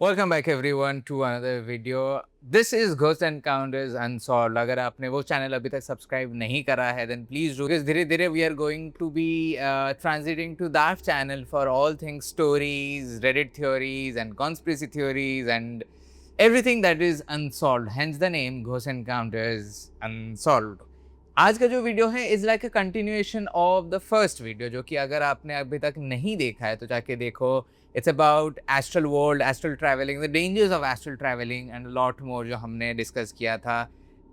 Welcome back everyone to another video. This is Ghost Encounters Unsolved. अगर आपने वो channel अभी तक सब्सक्राइब नहीं करा है then please do. Because धीरे धीरे we are going to be transiting to that channel for all things stories, Reddit theories and conspiracy theories and everything that is unsolved. Hence the name Ghost Encounters Unsolved. आज का जो video है is like a continuation of the first video, जो कि अगर आपने अभी तक नहीं देखा है तो जाके देखो. It's about astral world, astral travelling, the dangers of astral travelling and lot more जो हमने डिस्कस किया था.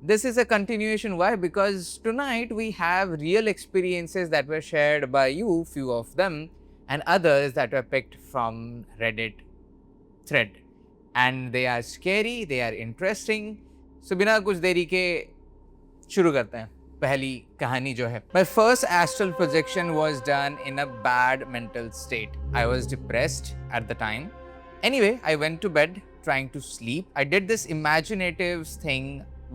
This is a continuation. Why? Because tonight we have real experiences that were shared by you, few of them, and others that were picked from Reddit thread. And they are scary, they are interesting. So बिना कुछ देरी के शुरू करते हैं. पहली कहानी जो है, my first astral projection was done in a bad mental state. I was depressed at the time. Anyway, I went to bed trying to sleep. I did this imaginative thing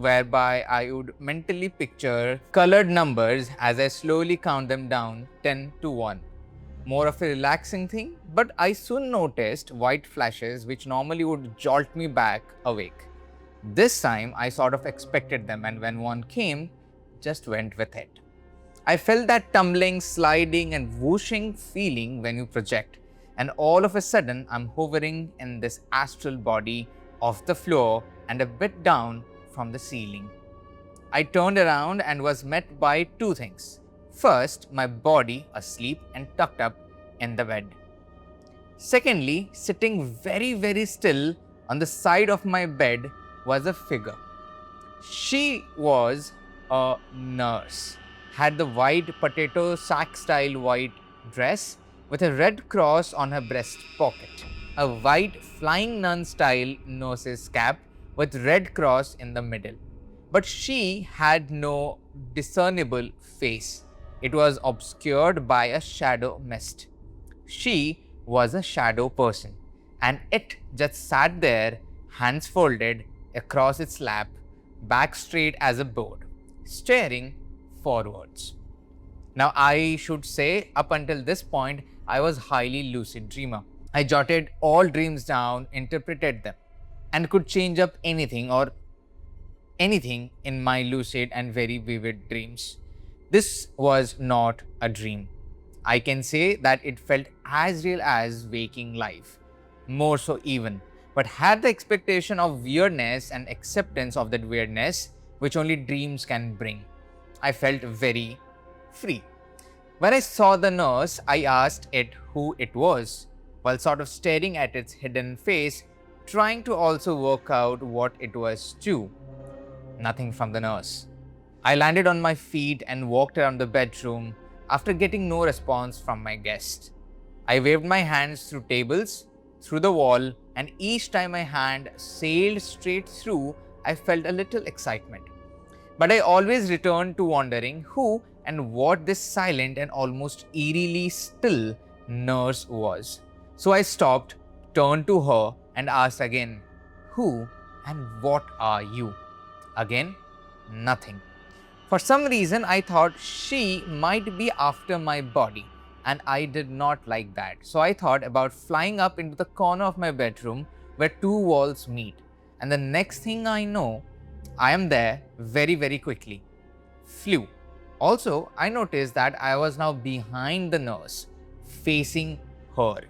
whereby I would mentally picture colored numbers as I slowly count them down 10 to 1. More of a relaxing thing, but I soon noticed white flashes which normally would jolt me back awake. This time I sort of expected them, and when one came, just went with it. I felt that tumbling, sliding and whooshing feeling when you project, and all of a sudden I'm hovering in this astral body off the floor and a bit down from the ceiling. I turned around and was met by two things. First, my body asleep and tucked up in the bed. Secondly, sitting very still on the side of my bed was a figure. She was a nurse, had the white potato sack style white dress with a red cross on her breast pocket, a white flying nun style nurse's cap with red cross in the middle. But she had no discernible face. It was obscured by a shadow mist. She was a shadow person, and it just sat there, hands folded across its lap, back straight as a board, staring forwards. Now, I should say, up until this point, I was highly lucid dreamer. I jotted all dreams down, interpreted them, and could change up anything or anything in my lucid and very vivid dreams. This was not a dream. I can say that it felt as real as waking life, more so even, but had the expectation of weirdness and acceptance of that weirdness which only dreams can bring. I felt very free. When I saw the nurse, I asked it who it was, while sort of staring at its hidden face, trying to also work out what it was too. Nothing from the nurse. I landed on my feet and walked around the bedroom after getting no response from my guest. I waved my hands through tables, through the wall, and each time my hand sailed straight through, I felt a little excitement. But I always returned to wondering who and what this silent and almost eerily still nurse was. So I stopped, turned to her, and asked again, "Who and what are you?" Again, nothing. For some reason, I thought she might be after my body, and I did not like that. So I thought about flying up into the corner of my bedroom where two walls meet. And the next thing I know, I am there very quickly. Flew. Also, I noticed that I was now behind the nurse, facing her,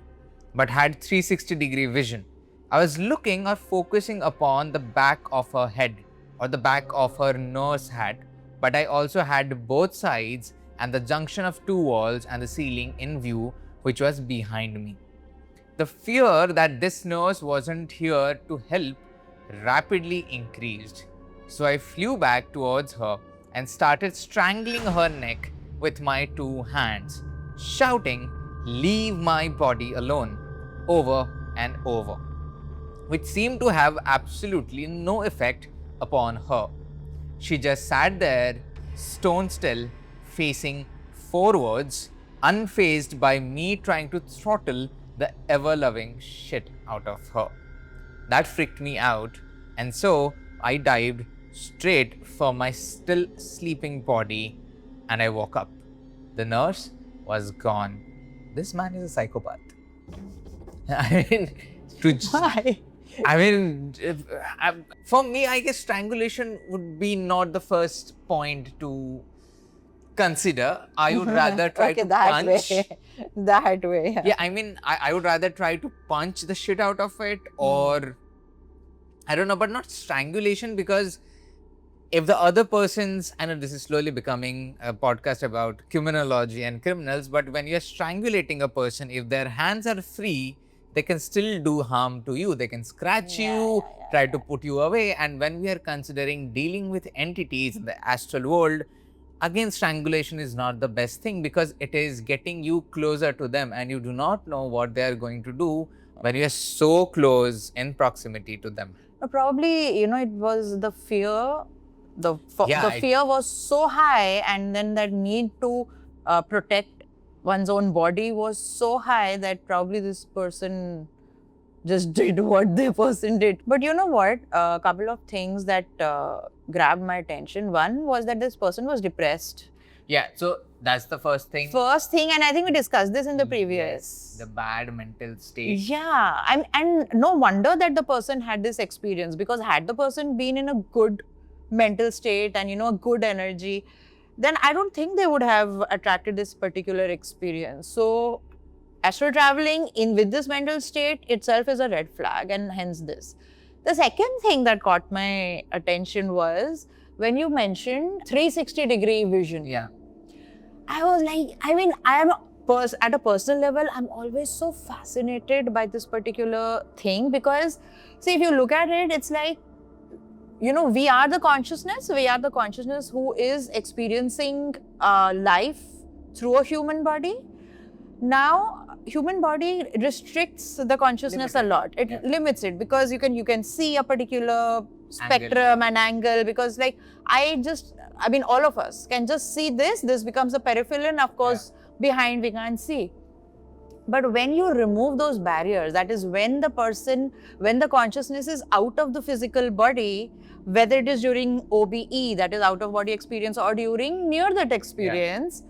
but had 360-degree vision. I was looking or focusing upon the back of her head or the back of her nurse hat, but I also had both sides and the junction of two walls and the ceiling in view, which was behind me. The fear that this nurse wasn't here to help rapidly increased. So I flew back towards her and started strangling her neck with my two hands, shouting, "Leave my body alone," over and over, which seemed to have absolutely no effect upon her. She just sat there, stone still, facing forwards, unfazed by me trying to throttle the ever-loving shit out of her. That freaked me out, and so I dived straight for my still sleeping body, and I woke up. The nurse was gone. This man is a psychopath. I mean, Why? I mean, for me, I guess strangulation would be not the first point to consider. I would rather try Okay, to that punch. way. That way. Yeah, I mean, I would rather try to punch the shit out of it, or I don't know, but not strangulation, because if the other person's, I know this is slowly becoming a podcast about criminology and criminals, but when you're strangulating a person, if their hands are free, they can still do harm to you. They can scratch you, try to put you away. And when we are considering dealing with entities in the astral world, again, strangulation is not the best thing, because it is getting you closer to them, and you do not know what they are going to do when you are so close in proximity to them. Probably, it was the fear. The Yeah, fear was so high, and then that need to protect one's own body was so high that probably this person just did what the person did. But you know what? A couple of things that grabbed my attention. One was that this person was depressed. Yeah, so that's the first thing. First thing, and I think we discussed this in the previous. Yes, the bad mental state. Yeah, and no wonder that the person had this experience, because had the person been in a good mental state and a good energy, then I don't think they would have attracted this particular experience. So astral traveling in with this mental state itself is a red flag, and hence this. The second thing that caught my attention was when you mentioned 360-degree vision. Yeah. I was like, I mean, I am at a personal level, I'm always so fascinated by this particular thing, because see, if you look at it, it's like, we are the consciousness who is experiencing life through a human body. Now, human body restricts the consciousness a lot. It limits it, because you can see a particular spectrum and angle, because like all of us can just see this becomes a peripheral, and of course behind we can't see. But when you remove those barriers, that is when the consciousness is out of the physical body, whether it is during OBE, that is out of body experience, or during near that experience,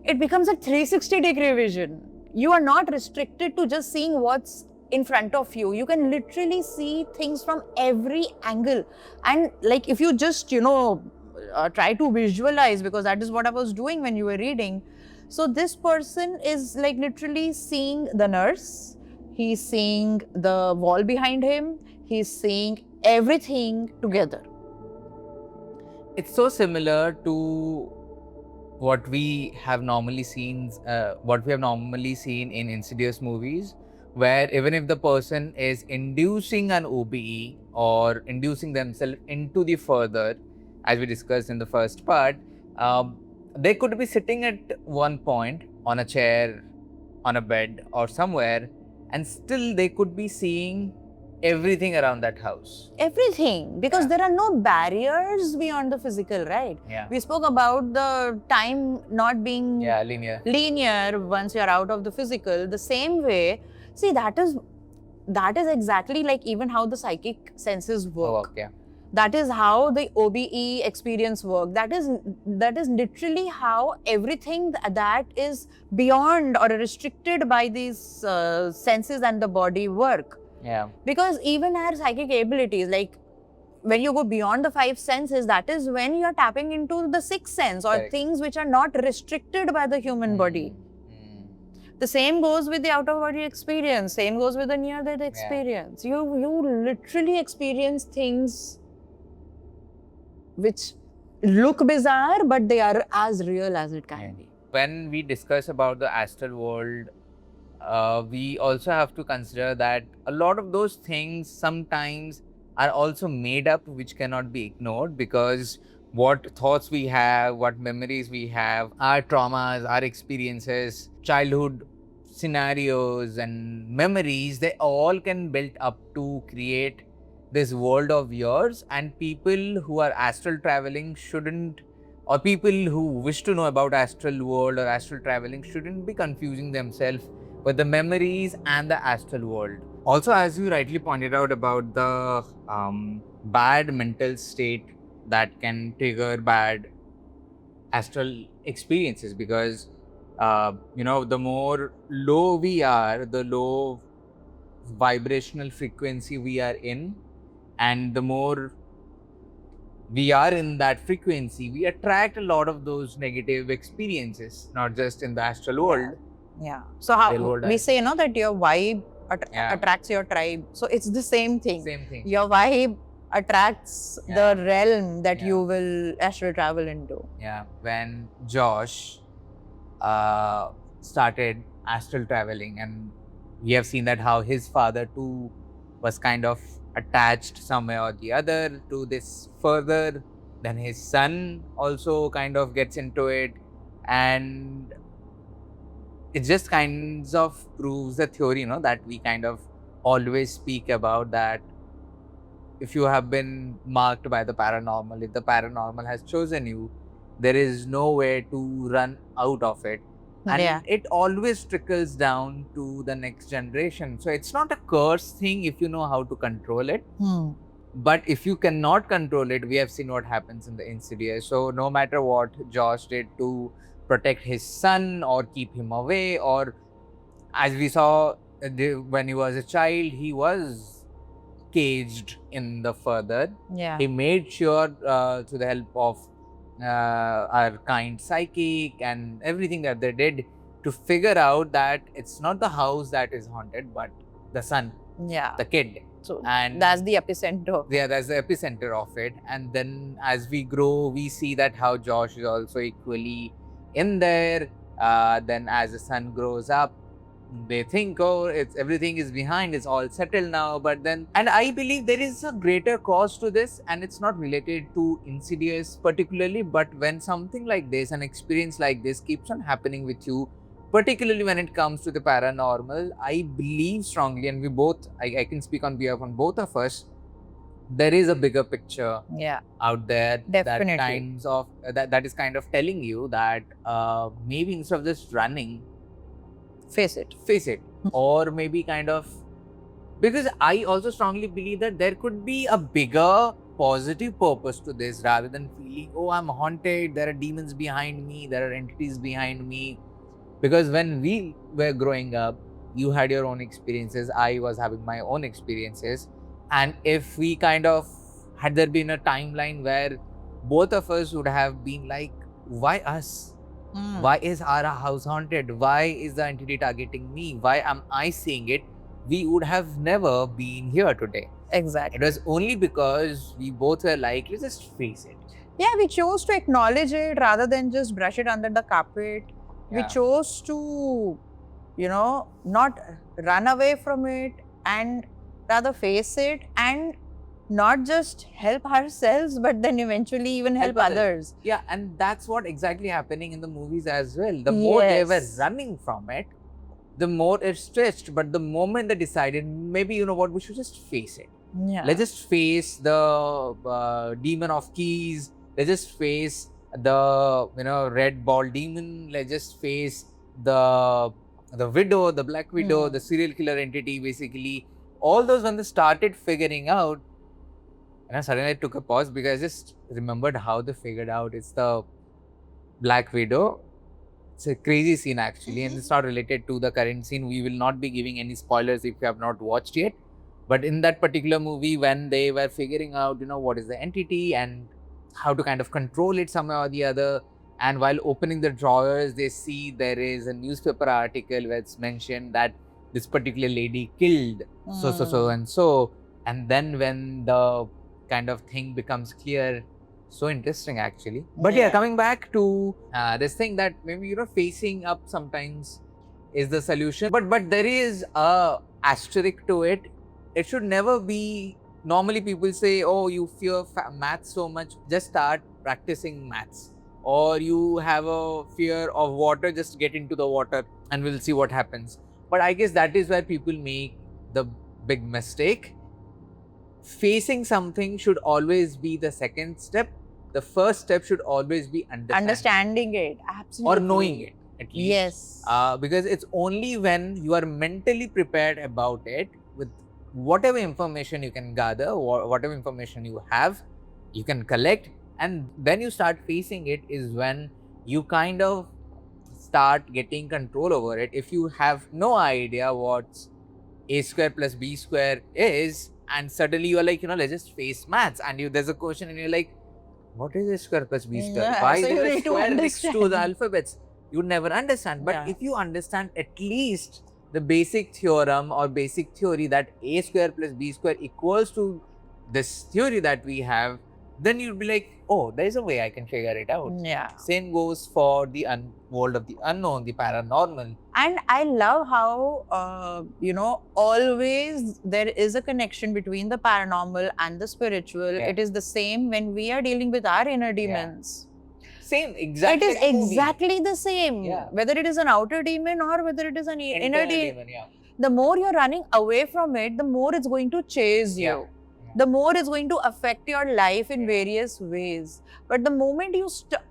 it becomes a 360-degree vision. You are not restricted to just seeing what's in front of you. You can literally see things from every angle. And like, if you just, try to visualize, because that is what I was doing when you were reading. So this person is like literally seeing the nurse, he's seeing the wall behind him, he's seeing everything together. It's so similar to what we have normally seen in Insidious movies, where even if the person is inducing an OBE or inducing themselves into the further, as we discussed in the first part, they could be sitting at one point on a chair, on a bed or somewhere, and still they could be seeing everything around that house. Everything, because there are no barriers beyond the physical, right? Yeah. We spoke about the time not being linear once you're out of the physical. The same way, see, that is exactly like even how the psychic senses work. That is how the OBE experience works. That is literally how everything that is beyond or restricted by these senses and the body work. Yeah. Because even our psychic abilities, like when you go beyond the 5 senses, that is when you are tapping into the 6th sense, or things which are not restricted by the human body. The same goes with the out of body experience, same goes with the near death experience. You literally experience things which look bizarre, but they are as real as it can be. When we discuss about the astral world, we also have to consider that a lot of those things sometimes are also made up, which cannot be ignored, because what thoughts we have, what memories we have, our traumas, our experiences, childhood scenarios and memories, they all can build up to create this world of yours. And people who are astral traveling shouldn't, or people who wish to know about astral world or astral traveling, shouldn't be confusing themselves with the memories and the astral world. Also, as you rightly pointed out about the bad mental state that can trigger bad astral experiences, because the more low we are, the low vibrational frequency we are in, and the more we are in that frequency, we attract a lot of those negative experiences, not just in the astral world. Yeah. So Real how world we as say, that your vibe Yeah. attracts your tribe. So it's the same thing. Same thing. Your vibe attracts Yeah. the realm that Yeah. you will astral travel into. Yeah. When Josh started astral traveling, and we have seen that how his father too was kind of attached somewhere or the other to this further, then his son also kind of gets into it, and it just kinds of proves the theory, that we kind of always speak about, that if you have been marked by the paranormal, if the paranormal has chosen you, there is no way to run out of it. And Yeah. it always trickles down to the next generation. So it's not a curse thing if you know how to control it. But if you cannot control it, we have seen what happens in the Insidious. So no matter what Josh did to protect his son or keep him away, or as we saw when he was a child, he was caged in the further. Yeah. He made sure through the help of our kind psychic and everything that they did to figure out that it's not the house that is haunted, but the son, Yeah. the kid. So And that's the epicenter. Yeah, that's the epicenter of it. And then as we grow, we see that how Josh is also equally in there. Then as the son grows up, they think, oh, it's everything is behind, it's all settled now. But then, and I believe there is a greater cause to this, and it's not related to Insidious particularly, but when something like this, an experience like this keeps on happening with you, particularly when it comes to the paranormal, I believe strongly, and we both, I can speak on behalf of both of us, there is a bigger picture Yeah. out there Definitely. that kinds of that is kind of telling you that maybe instead of just running, Face it. or maybe kind of, because I also strongly believe that there could be a bigger positive purpose to this, rather than feeling, oh, I'm haunted, there are demons behind me, there are entities behind me. Because when we were growing up, you had your own experiences, I was having my own experiences, and if we kind of had there been a timeline where both of us would have been like, why us? Why is our house haunted? Why is the entity targeting me? Why am I seeing it? We would have never been here today. Exactly. It was only because we both were like, let's just face it. Yeah, we chose to acknowledge it rather than just brush it under the carpet. We Yeah. chose to, not run away from it and rather face it, and not just help ourselves, but then eventually even help others. Yeah, and that's what exactly happening in the movies as well. The more they were Yes. running from it, the more it stretched. But the moment they decided, maybe you know what, we should just face it. Yeah. Let's just face the demon of keys. Let's just face the red ball demon. Let's just face the widow, the black widow, the serial killer entity. Basically, all those when they started figuring out, suddenly I took a pause because I just remembered how they figured out it's the Black Widow. It's a crazy scene actually, and it's not related to the current scene. We will not be giving any spoilers if you have not watched yet. But in that particular movie, when they were figuring out, what is the entity and how to kind of control it somehow or the other, and while opening the drawers, they see there is a newspaper article where it's mentioned that this particular lady killed so and so. And then when the kind of thing becomes clear, so interesting actually. But yeah, coming back to this thing that maybe facing up sometimes is the solution, but there is a asterisk to it. It should never be, normally people say, oh, you fear maths so much, just start practicing maths. Or you have a fear of water, just get into the water and we'll see what happens. But I guess that is where people make the big mistake. Facing something should always be the second step. The first step should always be understanding it. Absolutely. Or knowing it at least. Yes. Because it's only when you are mentally prepared about it, with whatever information you can gather, whatever information you have, you can collect, and then you start facing it, is when you kind of start getting control over it. If you have no idea what's a square plus b square is, and suddenly you're like, let's just face maths, and there's a question and you're like, what is a square plus b square? Yeah, Why so is you there a need to square next to the understand. alphabets? You never understand. But Yeah. if you understand at least the basic theorem or basic theory that a square plus b square equals to this theory that we have, then you'd be like, oh, there's a way I can figure it out. Yeah. Same goes for the world of the unknown, the paranormal. And I love how, always there is a connection between the paranormal and the spiritual. Yeah. It is the same when we are dealing with our inner demons. Same, exactly. It is like a movie. exactly the same. Yeah. Whether it is an outer demon or whether it is an inner Internal demon. demon, yeah. The more you're running away from it, the more it's going to chase you. Yeah. The more it's going to affect your life in various ways. But the moment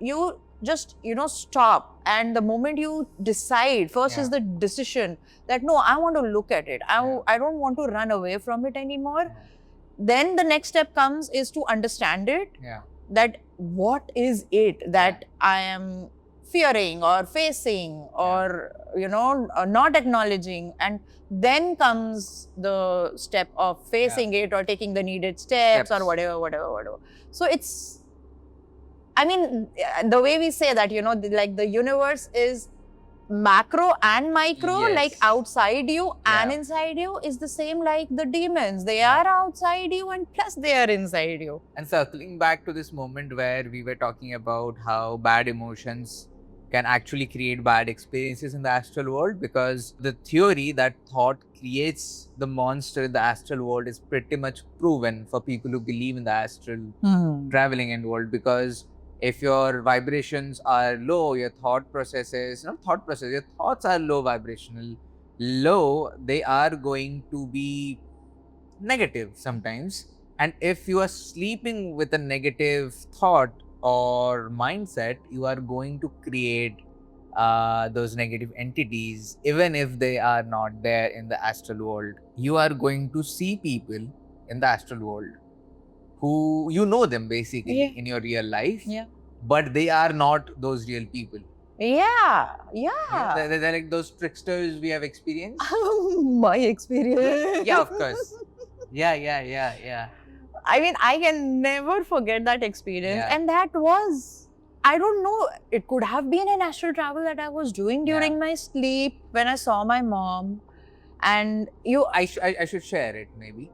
you just stop, and the moment you decide, first is the decision that no, I want to look at it. I don't want to run away from it anymore. Then the next step comes is to understand it. Yeah. That what is it that I am fearing or facing or not acknowledging, and then comes the step of facing it or taking the needed steps or whatever. So it's, I mean, the way we say that, like the universe is macro and micro, like Yes. outside you and Yeah. inside you, is the same like the demons. They are outside you and plus they are inside you. And circling back to this moment where we were talking about how bad emotions can actually create bad experiences in the astral world, because the theory that thought creates the monster in the astral world is pretty much proven for people who believe in the astral traveling and world. Because if your vibrations are low, your your thoughts are low vibrational, they are going to be negative sometimes. And if you are sleeping with a negative thought or mindset, you are going to create those negative entities, even if they are not there in the astral world. You are going to see people in the astral world who them basically in your real life, but they are not those real people. Yeah. They're like those tricksters we have experienced. My experience. Yeah, of course. Yeah. I mean, I can never forget that experience. Yeah. And that was, I don't know, it could have been an astral travel that I was doing during my sleep when I saw my mom. And I should share it maybe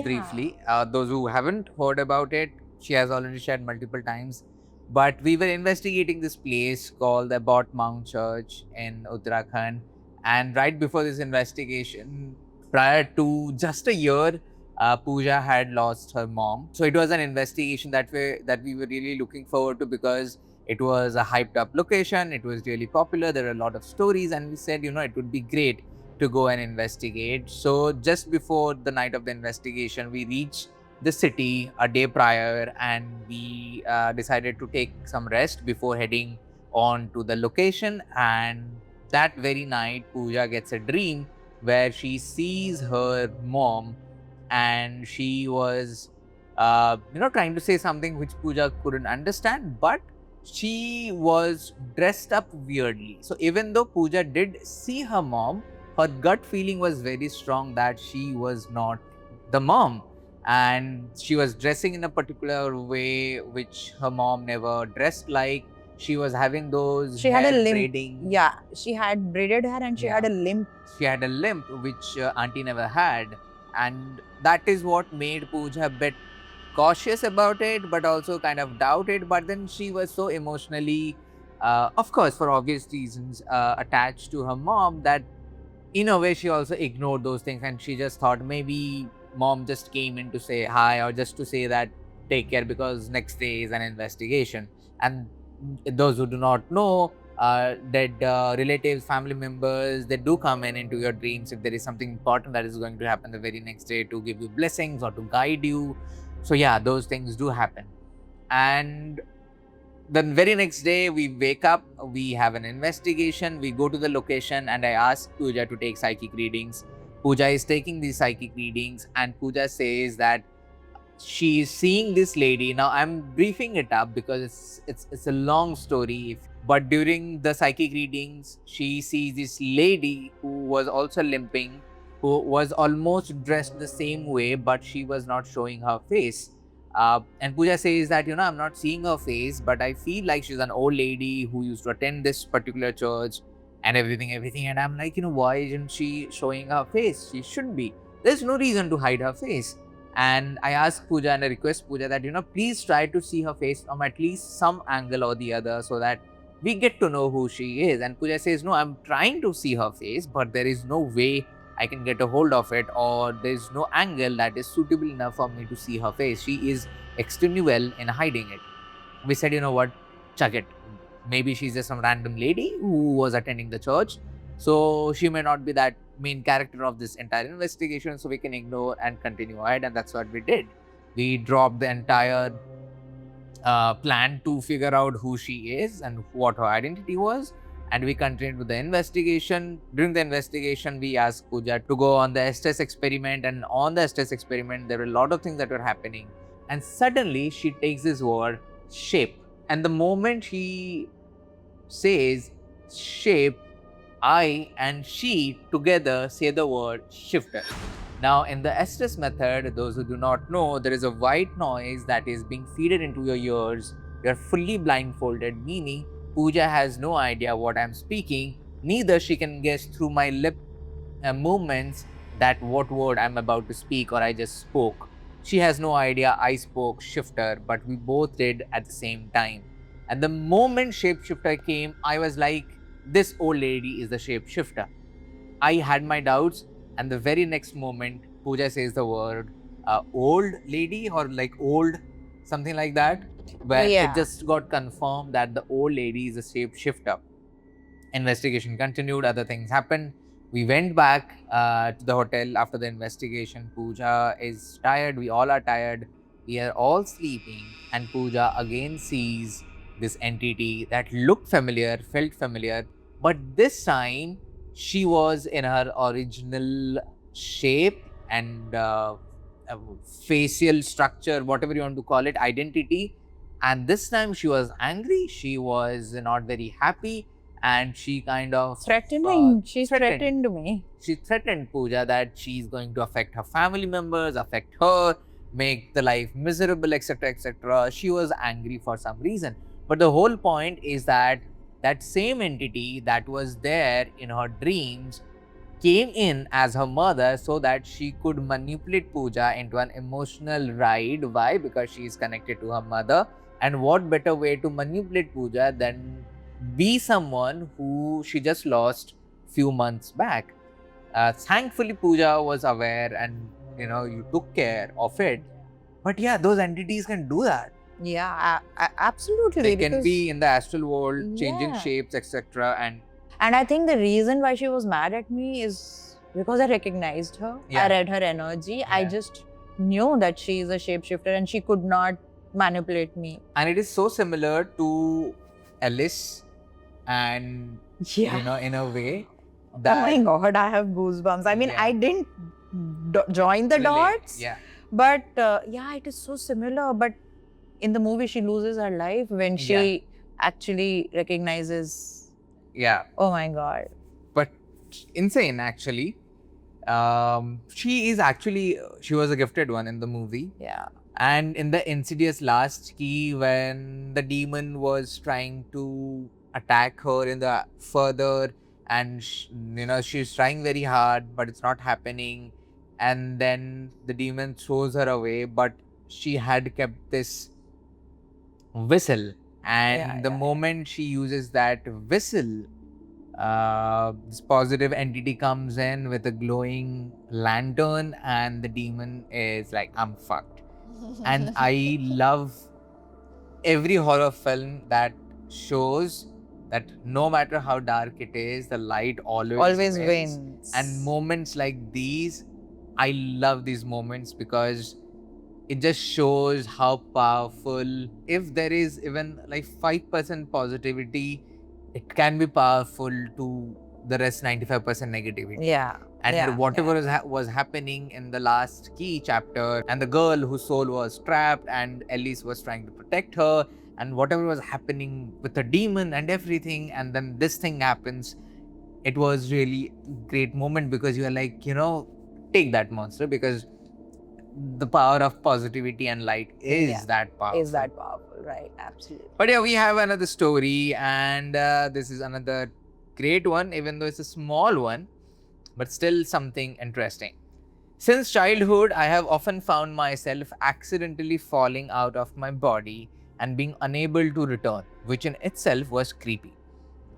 briefly. Yeah. Those who haven't heard about it, she has already shared multiple times. But we were investigating this place called the Abbot Mount Church in Uttarakhand. And right before this investigation, prior to just a year, Pooja had lost her mom. So it was an investigation that we were really looking forward to, because it was a hyped up location. It was really popular. There were a lot of stories, and we said, it would be great to go and investigate. So just before the night of the investigation, we reached the city a day prior, and we decided to take some rest before heading on to the location. And that very night, Pooja gets a dream where she sees her mom, and she was trying to say something which Pooja couldn't understand, but she was dressed up weirdly. So even though Pooja did see her mom, her gut feeling was very strong that she was not the mom, and she was dressing in a particular way which her mom never dressed like. She was having those She had a hair limp. braiding. Yeah, she had braided hair and she had a limp. She had a limp which auntie never had, and that is what made Pooja a bit cautious about it, but also kind of doubt it. But then she was so emotionally, of course, for obvious reasons, attached to her mom, that in a way she also ignored those things, and she just thought maybe mom just came in to say hi, or just to say that take care, because next day is an investigation. And those who do not know, that relatives, family members, they do come into your dreams if there is something important that is going to happen the very next day, to give you blessings or to guide you. So yeah, those things do happen. And the very next day, we wake up, we have an investigation, we go to the location, and I ask Pooja to take psychic readings. Pooja is taking these psychic readings, and Pooja says that she is seeing this lady. Now I'm briefing it up because it's a long story. But during the psychic readings, she sees this lady who was also limping, who was almost dressed the same way, but she was not showing her face. And Pooja says that, I'm not seeing her face, but I feel like she's an old lady who used to attend this particular church and everything. And I'm like, why isn't she showing her face? She should be. There's no reason to hide her face. And I ask Pooja and I request Pooja that, please try to see her face from at least some angle or the other so that we get to know who she is. And Pooja says, no, I'm trying to see her face, but there is no way I can get a hold of it, or there's no angle that is suitable enough for me to see her face. She is extremely well in hiding it. We said, what, chuck it. Maybe she's just some random lady who was attending the church. So she may not be that main character of this entire investigation. So we can ignore and continue ahead. And that's what we did. We dropped the entire plan to figure out who she is and what her identity was. And we continued with the investigation. During the investigation, we asked Pooja to go on the Estes experiment. And on the Estes experiment, there were a lot of things that were happening. And suddenly, she takes this word, shape. And the moment she says shape, I and she together say the word shifter. Now, in the Estes method, those who do not know, there is a white noise that is being fed into your ears. You are fully blindfolded, meaning Pooja has no idea what I'm speaking. Neither she can guess through my lip movements that what word I'm about to speak or I just spoke. She has no idea I spoke shifter, but we both did at the same time. And the moment shapeshifter came, I was like, this old lady is the shapeshifter. I had my doubts, and the very next moment, Pooja says the word old lady or like old, something like that, where it just got confirmed that the old lady is a shapeshifter. Investigation continued, other things happened. We went back to the hotel after the investigation. Pooja is tired, we all are tired, we are all sleeping, and Pooja again sees this entity that looked familiar, felt familiar, but this time she was in her original shape and facial structure, whatever you want to call it, identity. And this time she was angry, she was not very happy, and she kind of threatening. She threatened me. She threatened Pooja that she's going to affect her family members, affect her, make the life miserable, etc., etc. She was angry for some reason. But the whole point is that that same entity that was there in her dreams came in as her mother so that she could manipulate Pooja into an emotional ride. Why? Because she is connected to her mother. And what better way to manipulate Pooja than be someone who she just lost few months back. Thankfully, Pooja was aware and you took care of it. But yeah, those entities can do that. Yeah, absolutely. They can be in the astral world, changing shapes, etc. And I think the reason why she was mad at me is because I recognized her. I read her energy. I just knew that she is a shapeshifter and she could not manipulate me. And it is so similar to Alice and, in a way. That, oh my God, I have goosebumps. I mean, I didn't join the dots. Yeah. But it is so similar. But in the movie, she loses her life when she actually recognizes. Yeah. Oh my God. But insane, actually. She was a gifted one in the movie. Yeah. And in the Insidious last key, when the demon was trying to attack her in the further, and she's trying very hard, but it's not happening. And then the demon throws her away, but she had kept this whistle. And the moment she uses that whistle, this positive entity comes in with a glowing lantern, and the demon is like, I'm fucked. And I love every horror film that shows that no matter how dark it is, the light always wins. And moments like these, I love these moments because it just shows how powerful, if there is even like 5% positivity, it can be powerful to the rest 95% negativity. Yeah. And whatever was happening in the last key chapter, and the girl whose soul was trapped, and Elise was trying to protect her, and whatever was happening with the demon and everything, and then this thing happens, it was really great moment because you are like, take that monster, because the power of positivity and light is that powerful. Is that powerful, right? Absolutely. But yeah, we have another story, and this is another great one, even though it's a small one, but still something interesting. Since childhood, I have often found myself accidentally falling out of my body and being unable to return, which in itself was creepy.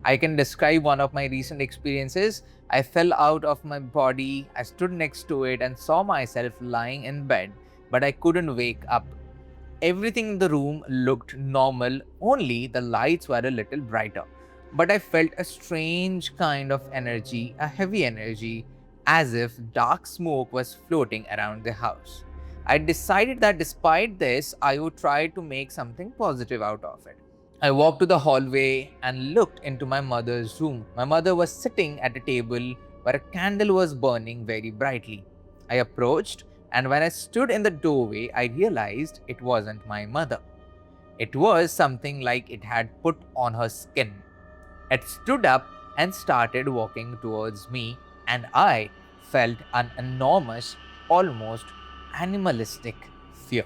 I can describe one of my recent experiences. I fell out of my body, I stood next to it and saw myself lying in bed, but I couldn't wake up. Everything in the room looked normal, only the lights were a little brighter. But I felt a strange kind of energy, a heavy energy, as if dark smoke was floating around the house. I decided that despite this, I would try to make something positive out of it. I walked to the hallway and looked into my mother's room. My mother was sitting at a table where a candle was burning very brightly. I approached, and when I stood in the doorway, I realized it wasn't my mother. It was something like it had put on her skin. It stood up and started walking towards me, and I felt an enormous, almost animalistic fear.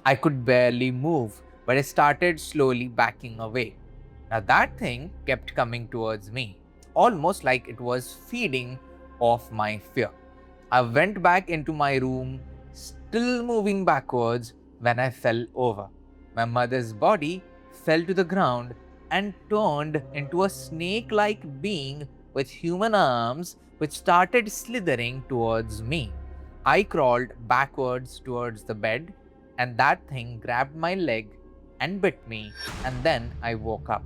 I could barely move, but I started slowly backing away. Now, that thing kept coming towards me, almost like it was feeding off my fear. I went back into my room, still moving backwards, when I fell over. My mother's body fell to the ground and turned into a snake like being with human arms, which started slithering towards me. I crawled backwards towards the bed, and that thing grabbed my leg and bit me, and then I woke up.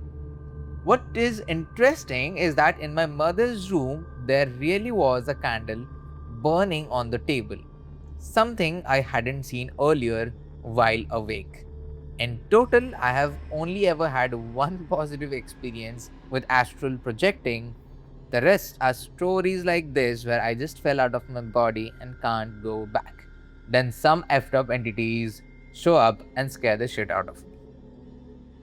What is interesting is that in my mother's room, there really was a candle burning on the table, something I hadn't seen earlier while awake. In total, I have only ever had one positive experience with astral projecting. The rest are stories like this where I just fell out of my body and can't go back. Then some effed up entities show up and scare the shit out of me.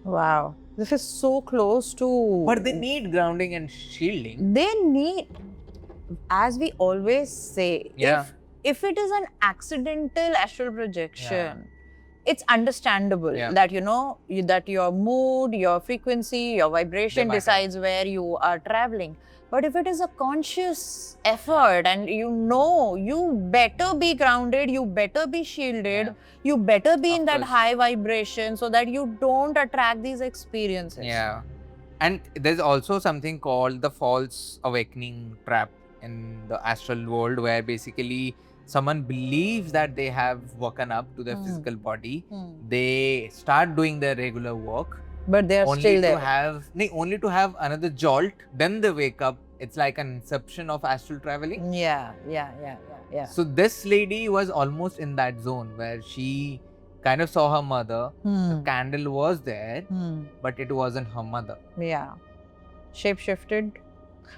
Wow. This is so close to. But they need grounding and shielding. They need, as we always say, Yeah. if it is an accidental astral projection, it's understandable Yeah. that that your mood, your frequency, your vibration They matter. decides where you are traveling. But if it is a conscious effort and you better be grounded, you better be shielded, Yeah. you better be in Of that course. high vibration so that you don't attract these experiences. Yeah. And there's also something called the false awakening trap in the astral world, where basically someone believes that they have woken up to their physical body. They start doing their regular work, But they are only still to there. only to have another jolt. Then they wake up. It's like an inception of astral traveling. Yeah. So this lady was almost in that zone where she kind of saw her mother. The candle was there, but it wasn't her mother. Yeah. Shape-shifted.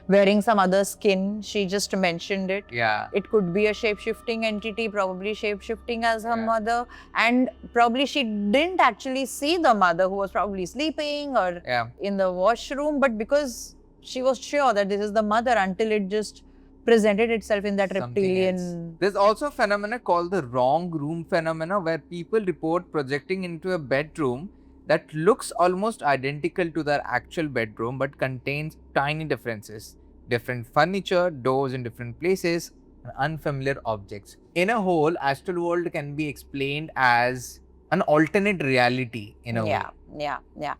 Wearing some other skin. She just mentioned it. Yeah. It could be a shape-shifting entity, probably shape-shifting as her Yeah. mother. And probably she didn't actually see the mother, who was probably sleeping or Yeah. in the washroom. But because she was sure that this is the mother, until it just presented itself in that Something reptilian. else. There's also a phenomena called the wrong room phenomena, where people report projecting into a bedroom that looks almost identical to their actual bedroom but contains tiny differences. Different furniture, doors in different places, and unfamiliar objects. In a whole, astral world can be explained as an alternate reality in a way. Yeah.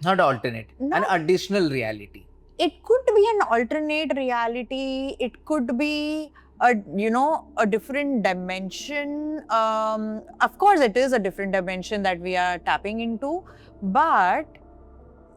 Not alternate, an No. additional reality. It could be an alternate reality. It could be a different dimension. Of course, it is a different dimension that we are tapping into, but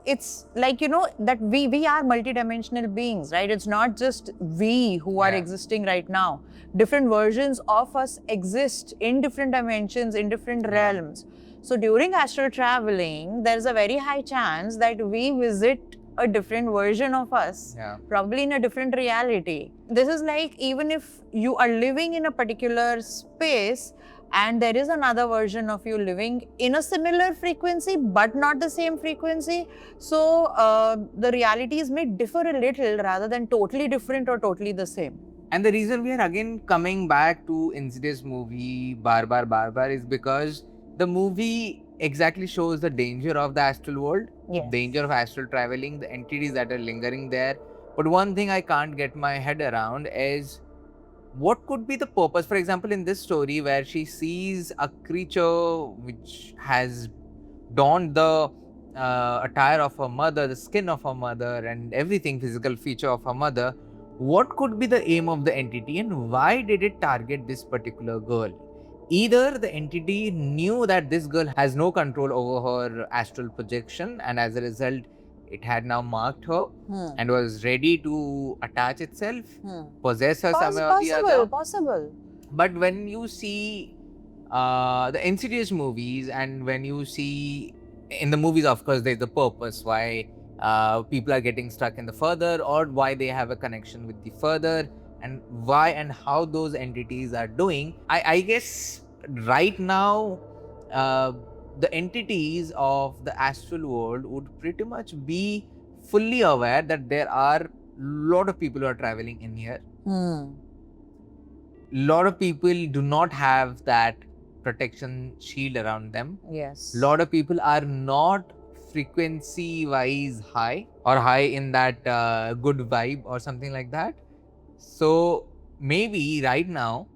it's like that we are multidimensional beings, right? It's not just we who are Yeah. existing right now. Different versions of us exist in different dimensions, in different realms. So during astral traveling, there's a very high chance that we visit a different version of us, Yeah. probably in a different reality. This is like, even if you are living in a particular space, and there is another version of you living in a similar frequency but not the same frequency. So the realities may differ a little rather than totally different or totally the same. And the reason we are again coming back to Insidious movie Bar is because the movie exactly shows the danger of the astral world, Yes. danger of astral traveling, the entities that are lingering there. But one thing I can't get my head around is what could be the purpose. For example, in this story where she sees a creature which has donned the attire of her mother, the skin of her mother, and everything, physical feature of her mother, what could be the aim of the entity and why did it target this particular girl? Either the entity knew that this girl has no control over her astral projection, and as a result, it had now marked her and was ready to attach itself, possess her somewhere or the other. Possible. But when you see the Insidious movies, and when you see in the movies, of course, there's the purpose why people are getting stuck in the further, or why they have a connection with the further, and why and how those entities are doing. I guess right now, the entities of the astral world would pretty much be fully aware that there are a lot of people who are traveling in here. Lot of people do not have that protection shield around them. Yes. Lot of people are not frequency wise high, or high in that good vibe or something like that. So maybe right now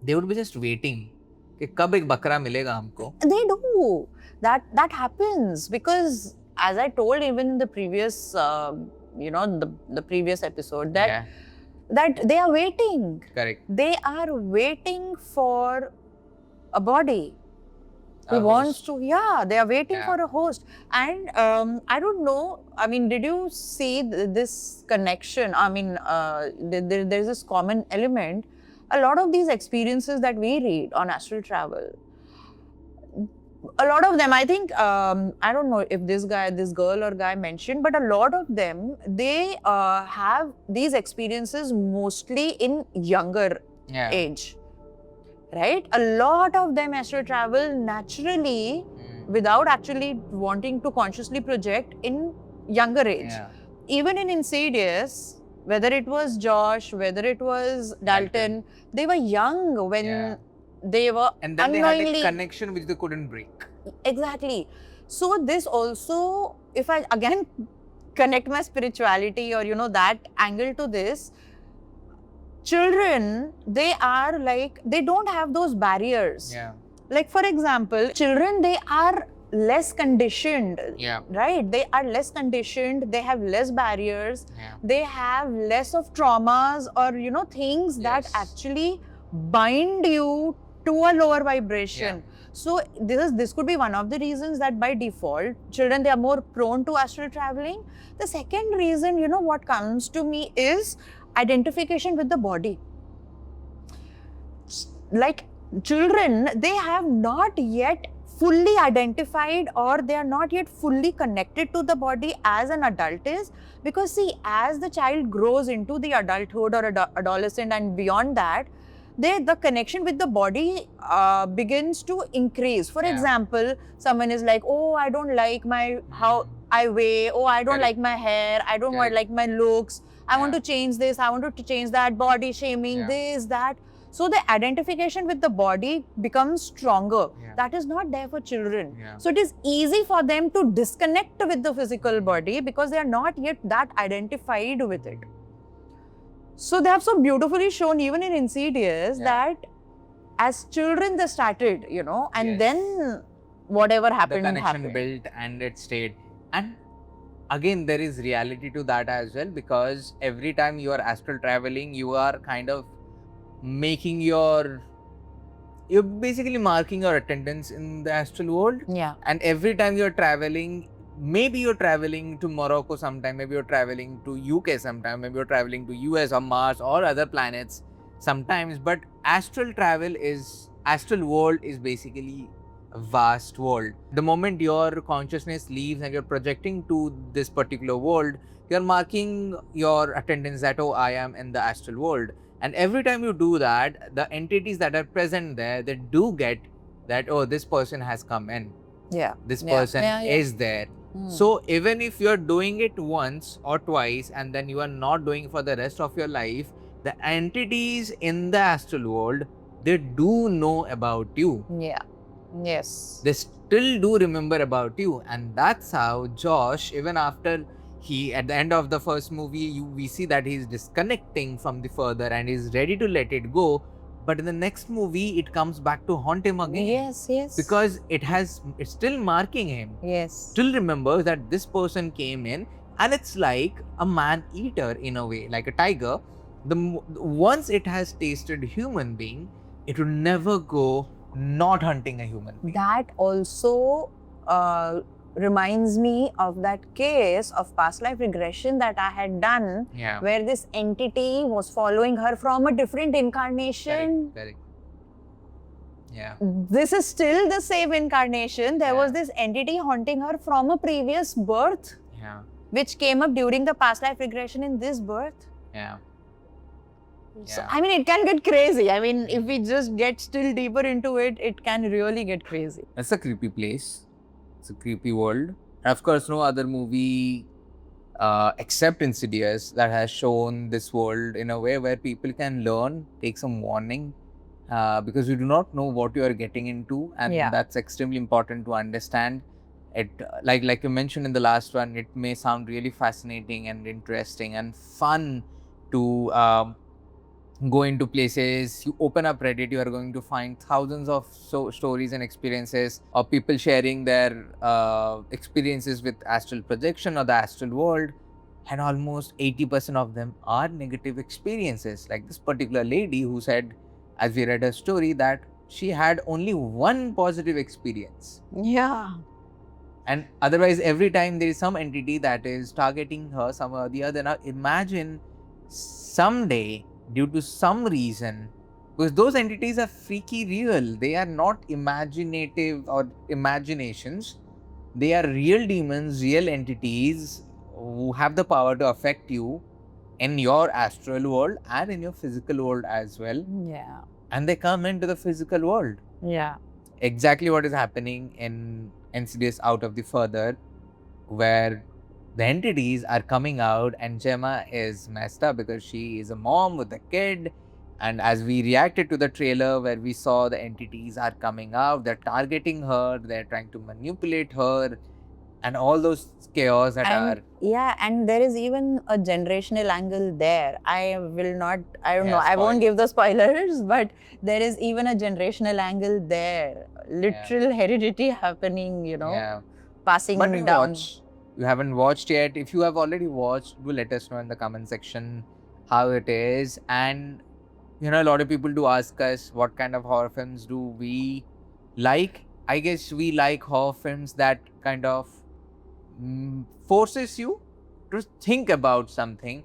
they would be just waiting कि कब एक बकरा मिलेगा हमको. They do. That happens because, as I told even in the previous, the previous episode, that they are waiting. Correct. They are waiting for a body who wants to. Yeah, they are waiting for a host. And I don't know. I mean, did you see this connection? I mean, there's this common element. A lot of these experiences that we read on astral travel, a lot of them, I think, I don't know if this girl or guy mentioned, but a lot of them, they have these experiences mostly in younger age, right? A lot of them astral travel naturally without actually wanting to consciously project in younger age. Even in Insidious, whether it was Josh, whether it was Dalton, they were young when they were and then unknowingly... they had a connection which they couldn't break. Exactly. So this also, if I again connect my spirituality or that angle to this, children, they are like, they don't have those barriers. Like for example, children, they are less conditioned, right? They are less conditioned, they have less barriers, they have less of traumas or things that actually bind you to a lower vibration. So this could be one of the reasons that by default, children, they are more prone to astral traveling. The second reason, what comes to me is identification with the body. Like children, they have not yet fully identified, or they are not yet fully connected to the body as an adult is, because see, as the child grows into the adulthood or adolescent and beyond that, the connection with the body begins to increase. For example, someone is like, oh, I don't like how I weigh, oh, I don't like my hair, I don't like my looks, I want to change this, I want to change that, body shaming, this, that. So the identification with the body becomes stronger. That is not there for children. So it is easy for them to disconnect with the physical body because they are not yet that identified with it. So they have so beautifully shown even in Insidious that as children they started, and then whatever happened the connection happened. built and it stayed. And again, there is reality to that as well, because every time you are astral traveling, you are kind of you're basically marking your attendance in the astral world. And every time you're traveling, maybe you're traveling to Morocco sometime, maybe you're traveling to UK sometime, maybe you're traveling to US or Mars or other planets sometimes, but astral world is basically a vast world. The moment your consciousness leaves and you're projecting to this particular world, you're marking your attendance that, oh, I am in the astral world. And every time you do that, the entities that are present there, they do get that, oh, this person has come in. Yeah. This Yeah. person Yeah, yeah. is there. So even if you're doing it once or twice and then you are not doing it for the rest of your life, the entities in the astral world, they do know about you. Yeah. Yes. They still do remember about you. And that's how Josh, even after he, at the end of the first movie, we see that he's disconnecting from the further and he's ready to let it go. But in the next movie, it comes back to haunt him again. Yes, yes. Because it's still marking him. Yes. Still remembers that this person came in, and it's like a man-eater in a way, like a tiger. Once it has tasted human being, it will never go not hunting a human being. That also reminds me of that case of past life regression that I had done, where this entity was following her from a different incarnation. Correct. Yeah. This is still the same incarnation. There was this entity haunting her from a previous birth, which came up during the past life regression in this birth. So, I mean, it can get crazy. I mean, if we just get still deeper into it, it can really get crazy. It's a creepy place. It's a creepy world. And of course, no other movie except Insidious that has shown this world in a way where people can learn, take some warning, because you do not know what you are getting into, and that's extremely important to understand. It like you mentioned in the last one, it may sound really fascinating and interesting and fun to go into places. You open up Reddit, you are going to find thousands of stories and experiences of people sharing their experiences with astral projection or the astral world, and almost 80% of them are negative experiences. Like this particular lady who said, as we read her story, that she had only one positive experience. Yeah. And otherwise, every time there is some entity that is targeting her somehow or the other. Now imagine someday, due to some reason, because those entities are freaky real. They are not imaginative or imaginations. They are real demons, real entities who have the power to affect you in your astral world and in your physical world as well. Yeah. And they come into the physical world. Yeah. Exactly what is happening in Insidious Out of the Further, where the entities are coming out and Gemma is messed up because she is a mom with a kid. And as we reacted to the trailer where we saw the entities are coming out, they're targeting her, they're trying to manipulate her, and all those chaos that are. Yeah, and there is even a generational angle there. I won't give the spoilers, but there is even a generational angle there. Literal heredity happening, passing but down. You haven't watched yet. If you have already watched, do let us know in the comment section how it is. And a lot of people do ask us what kind of horror films do we like. I guess we like horror films that kind of forces you to think about something.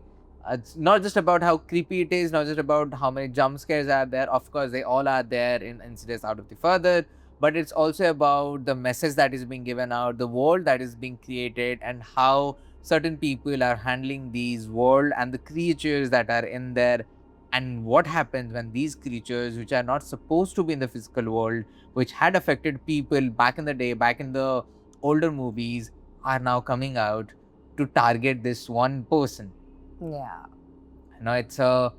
It's not just about how creepy it is, not just about how many jump scares are there. Of course, they all are there in Insidious Out of the Further. But it's also about the message that is being given out, the world that is being created, and how certain people are handling these world and the creatures that are in there, and what happens when these creatures, which are not supposed to be in the physical world, which had affected people back in the day, back in the older movies, are now coming out to target this one person. Yeah. It's a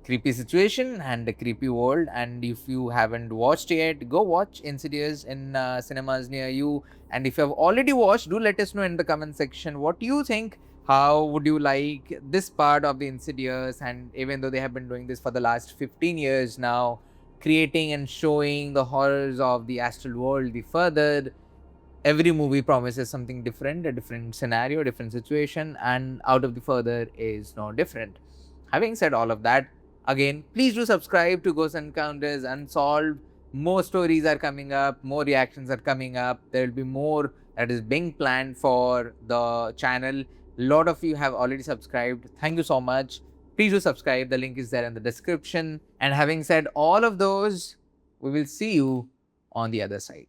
creepy situation and a creepy world. And if you haven't watched yet, go watch Insidious in cinemas near you. And if you have already watched, do let us know in the comment section what you think. How would you like this part of the Insidious? And even though they have been doing this for the last 15 years now, creating and showing the horrors of the astral world, the further, every movie promises something different, a different scenario, a different situation, and Out of the Further is no different. Having said all of that, again, please do subscribe to Ghost Encounters Unsolved. More stories are coming up, more reactions are coming up. There will be more that is being planned for the channel. A lot of you have already subscribed. Thank you so much. Please do subscribe. The link is there in the description. And having said all of those, we will see you on the other side.